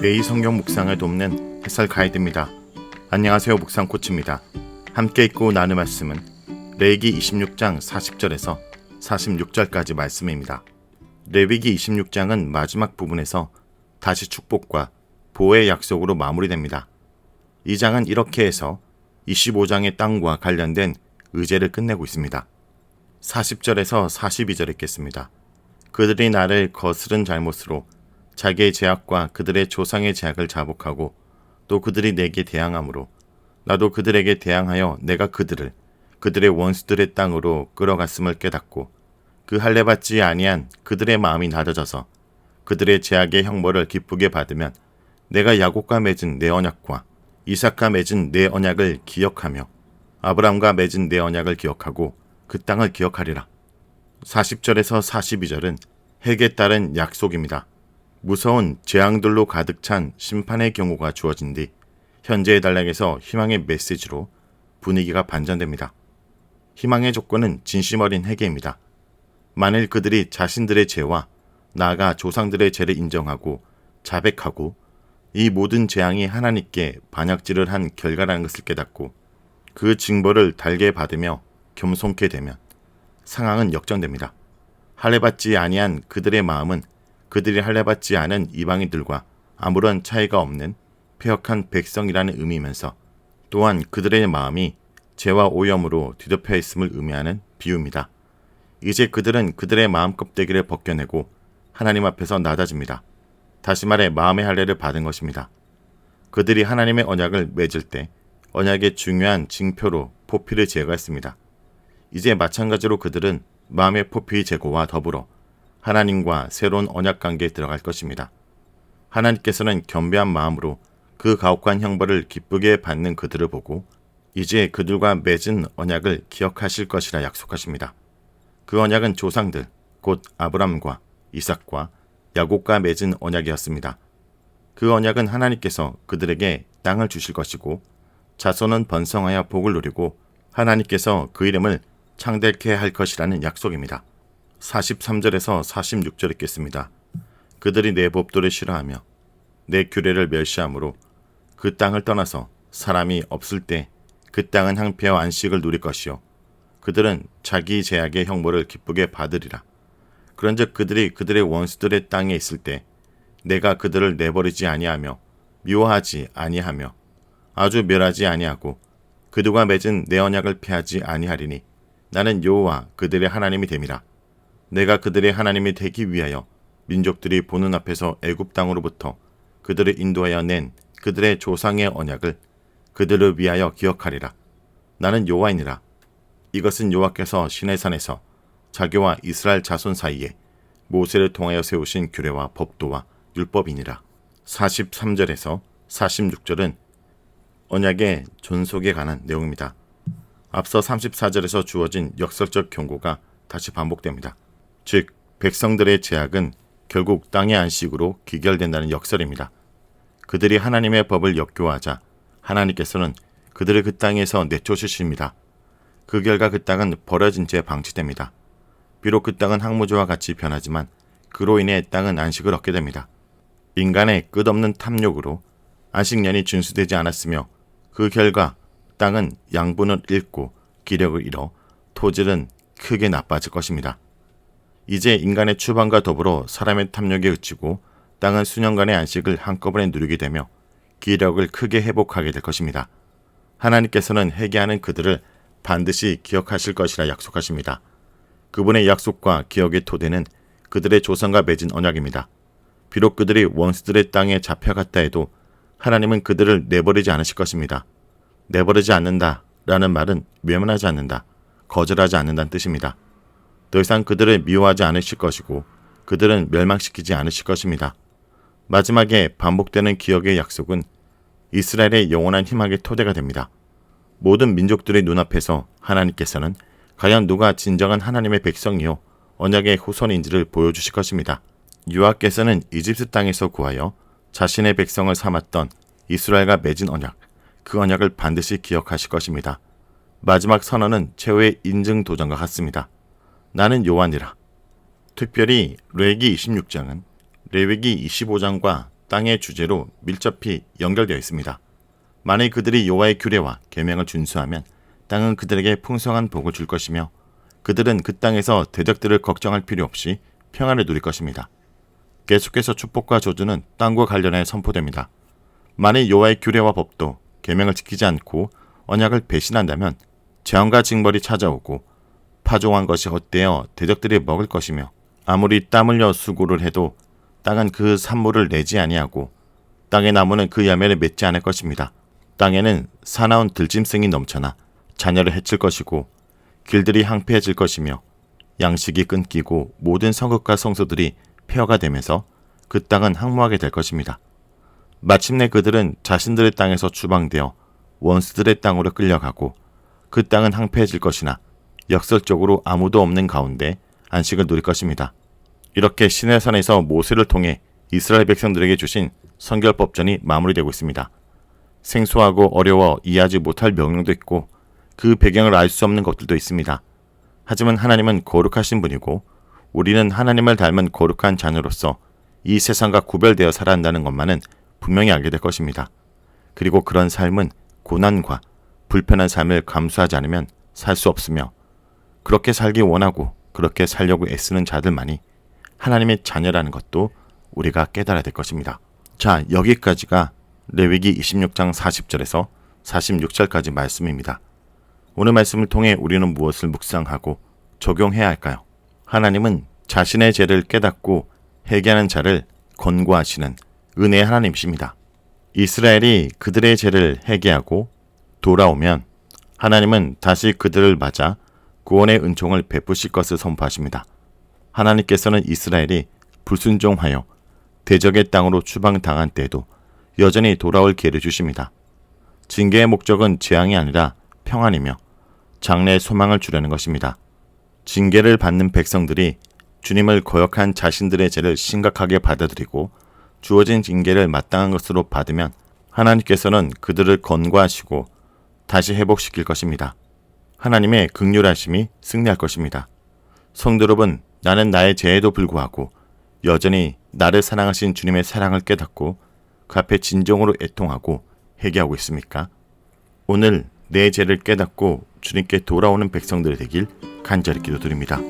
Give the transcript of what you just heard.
매일 성경 묵상을 돕는 해설 가이드입니다. 안녕하세요. 묵상 코치입니다. 함께 읽고 나눌 말씀은 레위기 26장 40절에서 46절까지 말씀입니다. 레위기 26장은 마지막 부분에서 다시 축복과 보호의 약속으로 마무리됩니다. 이 장은 이렇게 해서 25장의 땅과 관련된 의제를 끝내고 있습니다. 40절에서 42절 읽겠습니다. 그들이 나를 거스른 잘못으로 자기의 죄악과 그들의 조상의 죄악을 자복하고 또 그들이 내게 대항함으로 나도 그들에게 대항하여 내가 그들의 원수들의 땅으로 끌어갔음을 깨닫고 그 할례받지 아니한 그들의 마음이 낮아져서 그들의 죄악의 형벌을 기쁘게 받으면 내가 야곱과 맺은 내 언약과 이삭과 맺은 내 언약을 기억하며 아브람과 맺은 내 언약을 기억하고 그 땅을 기억하리라. 40절에서 42절은 핵에 따른 약속입니다. 무서운 재앙들로 가득 찬 심판의 경고가 주어진 뒤 현재의 단락에서 희망의 메시지로 분위기가 반전됩니다. 희망의 조건은 진심 어린 회개입니다. 만일 그들이 자신들의 죄와 나아가 조상들의 죄를 인정하고 자백하고 이 모든 재앙이 하나님께 반역질을 한 결과라는 것을 깨닫고 그 징벌을 달게 받으며 겸손케 되면 상황은 역전됩니다. 할례받지 아니한 그들의 마음은 그들이 할례받지 않은 이방인들과 아무런 차이가 없는 폐역한 백성이라는 의미이면서 또한 그들의 마음이 죄와 오염으로 뒤덮여 있음을 의미하는 비유입니다. 이제 그들은 그들의 마음 껍데기를 벗겨내고 하나님 앞에서 낮아집니다. 다시 말해 마음의 할례를 받은 것입니다. 그들이 하나님의 언약을 맺을 때 언약의 중요한 징표로 포피를 제거했습니다. 이제 마찬가지로 그들은 마음의 포피 제거와 더불어 하나님과 새로운 언약 관계에 들어갈 것입니다. 하나님께서는 겸비한 마음으로 그 가혹한 형벌을 기쁘게 받는 그들을 보고 이제 그들과 맺은 언약을 기억하실 것이라 약속하십니다. 그 언약은 조상들, 곧 아브람과 이삭과 야곱과 맺은 언약이었습니다. 그 언약은 하나님께서 그들에게 땅을 주실 것이고 자손은 번성하여 복을 누리고 하나님께서 그 이름을 창대케 할 것이라는 약속입니다. 43절에서 46절 읽겠습니다. 그들이 내 법도를 싫어하며 내 규례를 멸시하므로 그 땅을 떠나서 사람이 없을 때 그 땅은 항폐와 안식을 누릴 것이요 그들은 자기 죄악의 형벌을 기쁘게 받으리라. 그런즉 그들이 그들의 원수들의 땅에 있을 때 내가 그들을 내버리지 아니하며 미워하지 아니하며 아주 멸하지 아니하고 그들과 맺은 내 언약을 피하지 아니하리니 나는 여호와 그들의 하나님이 됨이라. 내가 그들의 하나님이 되기 위하여 민족들이 보는 앞에서 애굽 땅으로부터 그들을 인도하여 낸 그들의 조상의 언약을 그들을 위하여 기억하리라. 나는 여호와이니라. 이것은 여호와께서 시내산에서 자기와 이스라엘 자손 사이에 모세를 통하여 세우신 규례와 법도와 율법이니라. 43절에서 46절은 언약의 존속에 관한 내용입니다. 앞서 34절에서 주어진 역설적 경고가 다시 반복됩니다. 즉, 백성들의 죄악은 결국 땅의 안식으로 귀결된다는 역설입니다. 그들이 하나님의 법을 역교하자 하나님께서는 그들을 그 땅에서 내쫓으십니다. 그 결과 그 땅은 버려진 채 방치됩니다. 비록 그 땅은 항무지와 같이 변하지만 그로 인해 땅은 안식을 얻게 됩니다. 인간의 끝없는 탐욕으로 안식년이 준수되지 않았으며 그 결과 땅은 양분을 잃고 기력을 잃어 토질은 크게 나빠질 것입니다. 이제 인간의 추방과 더불어 사람의 탐욕에 그치고 땅은 수년간의 안식을 한꺼번에 누리게 되며 기력을 크게 회복하게 될 것입니다. 하나님께서는 회개하는 그들을 반드시 기억하실 것이라 약속하십니다. 그분의 약속과 기억의 토대는 그들의 조상과 맺은 언약입니다. 비록 그들이 원수들의 땅에 잡혀갔다 해도 하나님은 그들을 내버리지 않으실 것입니다. 내버리지 않는다 라는 말은 외면하지 않는다, 거절하지 않는다는 뜻입니다. 더 이상 그들을 미워하지 않으실 것이고 그들은 멸망시키지 않으실 것입니다. 마지막에 반복되는 기억의 약속은 이스라엘의 영원한 희망의 토대가 됩니다. 모든 민족들의 눈앞에서 하나님께서는 과연 누가 진정한 하나님의 백성이요 언약의 후손인지를 보여주실 것입니다. 여호와께서는 이집트 땅에서 구하여 자신의 백성을 삼았던 이스라엘과 맺은 언약, 그 언약을 반드시 기억하실 것입니다. 마지막 선언은 최후의 인증 도전과 같습니다. 나는 여호와니라. 특별히 레위기 26장은 레위기 25장과 땅의 주제로 밀접히 연결되어 있습니다. 만일 그들이 여호와의 규례와 계명을 준수하면 땅은 그들에게 풍성한 복을 줄 것이며 그들은 그 땅에서 대적들을 걱정할 필요 없이 평안을 누릴 것입니다. 계속해서 축복과 저주는 땅과 관련해 선포됩니다. 만일 여호와의 규례와 법도 계명을 지키지 않고 언약을 배신한다면 재앙과 징벌이 찾아오고 파종한 것이 헛되어 대적들이 먹을 것이며 아무리 땀 흘려 수고를 해도 땅은 그 산물을 내지 아니하고 땅의 나무는 그 열매를 맺지 않을 것입니다. 땅에는 사나운 들짐승이 넘쳐나 자녀를 해칠 것이고 길들이 황폐해질 것이며 양식이 끊기고 모든 성읍과 성소들이 폐허가 되면서 그 땅은 황무하게 될 것입니다. 마침내 그들은 자신들의 땅에서 추방되어 원수들의 땅으로 끌려가고 그 땅은 황폐해질 것이나 역설적으로 아무도 없는 가운데 안식을 누릴 것입니다. 이렇게 시내산에서 모세를 통해 이스라엘 백성들에게 주신 성결법전이 마무리되고 있습니다. 생소하고 어려워 이해하지 못할 명령도 있고 그 배경을 알 수 없는 것들도 있습니다. 하지만 하나님은 거룩하신 분이고 우리는 하나님을 닮은 거룩한 자녀로서 이 세상과 구별되어 살아야 한다는 것만은 분명히 알게 될 것입니다. 그리고 그런 삶은 고난과 불편한 삶을 감수하지 않으면 살 수 없으며 그렇게 살기 원하고 그렇게 살려고 애쓰는 자들만이 하나님의 자녀라는 것도 우리가 깨달아야 될 것입니다. 자, 여기까지가 레위기 26장 40절에서 46절까지 말씀입니다. 오늘 말씀을 통해 우리는 무엇을 묵상하고 적용해야 할까요? 하나님은 자신의 죄를 깨닫고 회개하는 자를 권고하시는 은혜의 하나님이십니다. 이스라엘이 그들의 죄를 회개하고 돌아오면 하나님은 다시 그들을 맞아 구원의 은총을 베푸실 것을 선포하십니다. 하나님께서는 이스라엘이 불순종하여 대적의 땅으로 추방당한 때에도 여전히 돌아올 기회를 주십니다. 징계의 목적은 재앙이 아니라 평안이며 장래의 소망을 주려는 것입니다. 징계를 받는 백성들이 주님을 거역한 자신들의 죄를 심각하게 받아들이고 주어진 징계를 마땅한 것으로 받으면 하나님께서는 그들을 권고하시고 다시 회복시킬 것입니다. 하나님의 긍휼하심이 승리할 것입니다. 성도 여러분, 나는 나의 죄에도 불구하고 여전히 나를 사랑하신 주님의 사랑을 깨닫고 그 앞에 진정으로 애통하고 회개하고 있습니까? 오늘 내 죄를 깨닫고 주님께 돌아오는 백성들 되길 간절히 기도드립니다.